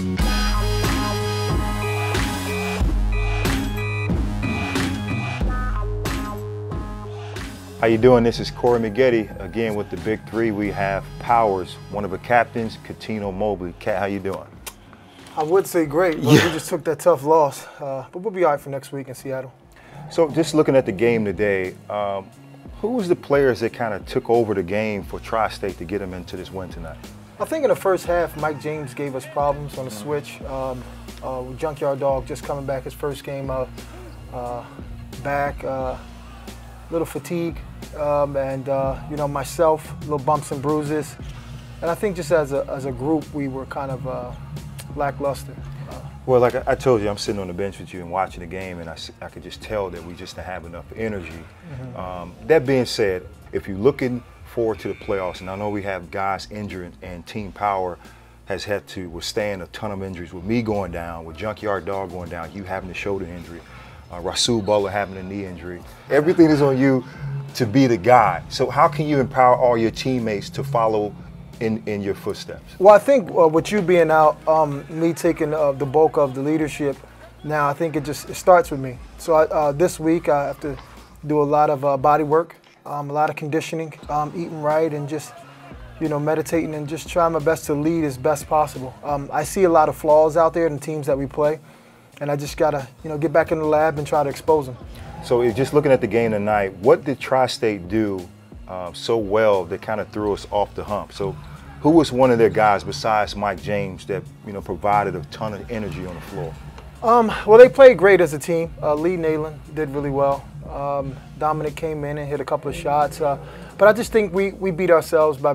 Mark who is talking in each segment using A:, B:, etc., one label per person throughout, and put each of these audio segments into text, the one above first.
A: How you doing? This is Corey McGetty. Again with the Big Three, we have Powers, one of the captains, Cuttino Mobley. Cat, how you doing?
B: I would say great, but we just took that tough loss. But we'll be all right for next week in Seattle.
A: So just looking at the game today, who was the players that kind of took over the game for Tri-State to get them into this win tonight?
B: I think in the first half, Mike James gave us problems on the switch. Junkyard Dog just coming back his first game back. Little fatigue, and you know, myself, little bumps and bruises, and I think just as a group we were kind of lackluster.
A: Well, like I told you, I'm sitting on the bench with you and watching the game, and I could just tell that we just didn't have enough energy. That being said, if you're looking forward to the playoffs, and I know we have guys injured, and Team Power has had to withstand a ton of injuries, with me going down, with Junkyard Dog going down, you having a shoulder injury. Rasul Butler having a knee injury. Everything is on you to be the guy. So how can you empower all your teammates to follow in your footsteps?
B: Well, I think with you being out, me taking the bulk of the leadership, now I think it starts with me. So this week I have to do a lot of body work, a lot of conditioning, eating right, and just meditating and just trying my best to lead as best possible. I see a lot of flaws out there in the teams that we play. And I just gotta, get back in the lab and try to expose them.
A: So just looking at the game tonight, what did Tri-State do so well that kind of threw us off the hump? So who was one of their guys besides Mike James that provided a ton of energy on the floor?
B: Well, they played great as a team. Lee Nalen did really well. Dominic came in and hit a couple of shots. But I just think we beat ourselves by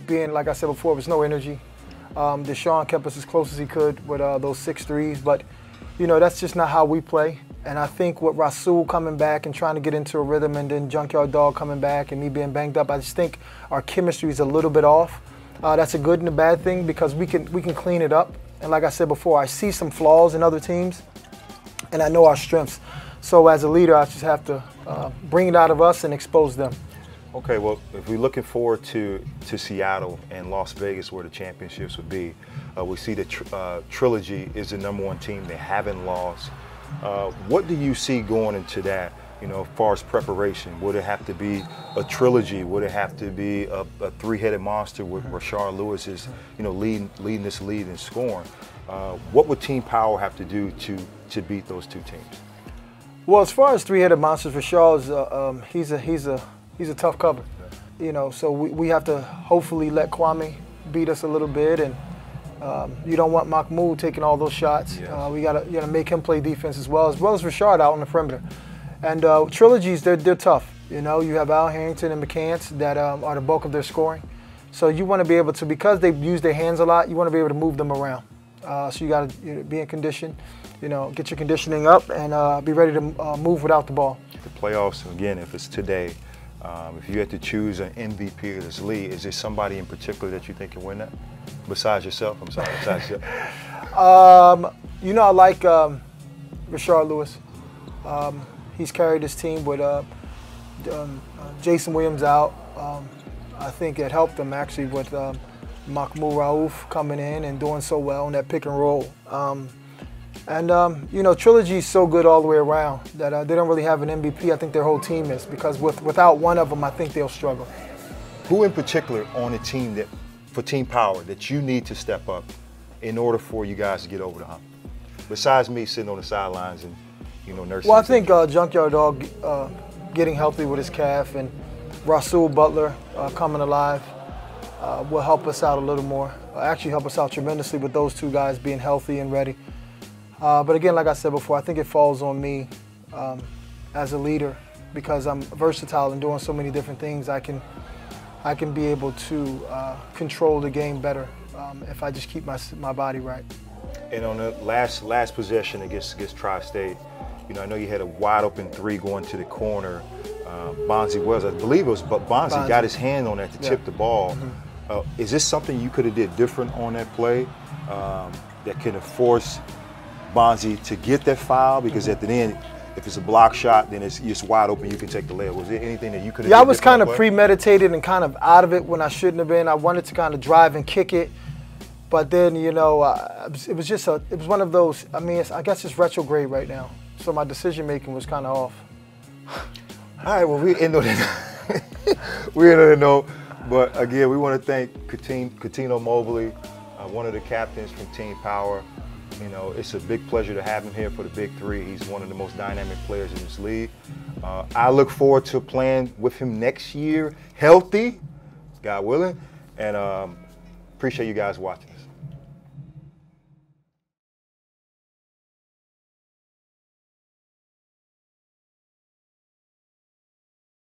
B: being, like I said before, there was no energy. Deshaun kept us as close as he could with those 6 threes, but that's just not how we play. And I think with Rasul coming back and trying to get into a rhythm, and then Junkyard Dog coming back and me being banged up, I just think our chemistry is a little bit off. That's a good and a bad thing because we can clean it up. And like I said before, I see some flaws in other teams, and I know our strengths. So as a leader, I just have to bring it out of us and expose them.
A: Okay, well, if we're looking forward to Seattle and Las Vegas, where the championships would be, we see that Trilogy is the #1 team. They haven't lost. What do you see going into that, as far as preparation? Would it have to be a trilogy? Would it have to be a three-headed monster with Rashard Lewis is, leading this lead in scoring? What would Team Power have to do to beat those two teams?
B: Well, as far as three-headed monsters, Rashard he's a tough cover, so we have to hopefully let Kwame beat us a little bit, and you don't want Mahmoud taking all those shots. Yes. We gotta make him play defense as well as Rashard out on the perimeter. And trilogies, they're tough. You have Al Harrington and McCants that are the bulk of their scoring. So you want to be able to, because they use their hands a lot, you want to be able to move them around. So you got to be in condition, get your conditioning up and be ready to move without the ball.
A: The playoffs, again, if it's today, if you had to choose an MVP of this league, is there somebody in particular that you think can win that? Besides yourself, I'm sorry, besides yourself.
B: I like Rashard Lewis. He's carried his team with Jason Williams out. I think it helped them actually with Mahmoud Raouf coming in and doing so well in that pick and roll. Trilogy is so good all the way around that they don't really have an MVP. I think their whole team is, because without one of them, I think they'll struggle.
A: Who in particular on the team for Team Power that you need to step up in order for you guys to get over the hump? Besides me sitting on the sidelines and nursing.
B: Well, I think Junkyard Dog getting healthy with his calf, and Rasul Butler coming alive will help us out a little more. Actually help us out tremendously with those two guys being healthy and ready. But again, like I said before, I think it falls on me as a leader, because I'm versatile and doing so many different things. I can be able to control the game better if I just keep my body right.
A: And on the last possession against Tri-State, I know you had a wide open 3 going to the corner. Bonzi Wells, I believe it was, but Bonzi got his hand on that to tip the ball. Is this something you could have did different on that play that could have forced Bonzi to get that foul? Because at the end, if it's a block shot, then it's wide open, you can take the layup. Was there anything that you could have done?
B: Yeah, I was kind of premeditated and kind of out of it when I shouldn't have been. I wanted to kind of drive and kick it, But then, you know, it was one of those. I mean, I guess it's retrograde right now, so my decision making was kind of off.
A: All right, well, we end on that. We end on that note. But again, we want to thank Cuttino Mobley, one of the captains from Team Power. You know, it's a big pleasure to have him here for the Big Three. He's one of the most dynamic players in this league. I look forward to playing with him next year, healthy, God willing, and appreciate you guys watching.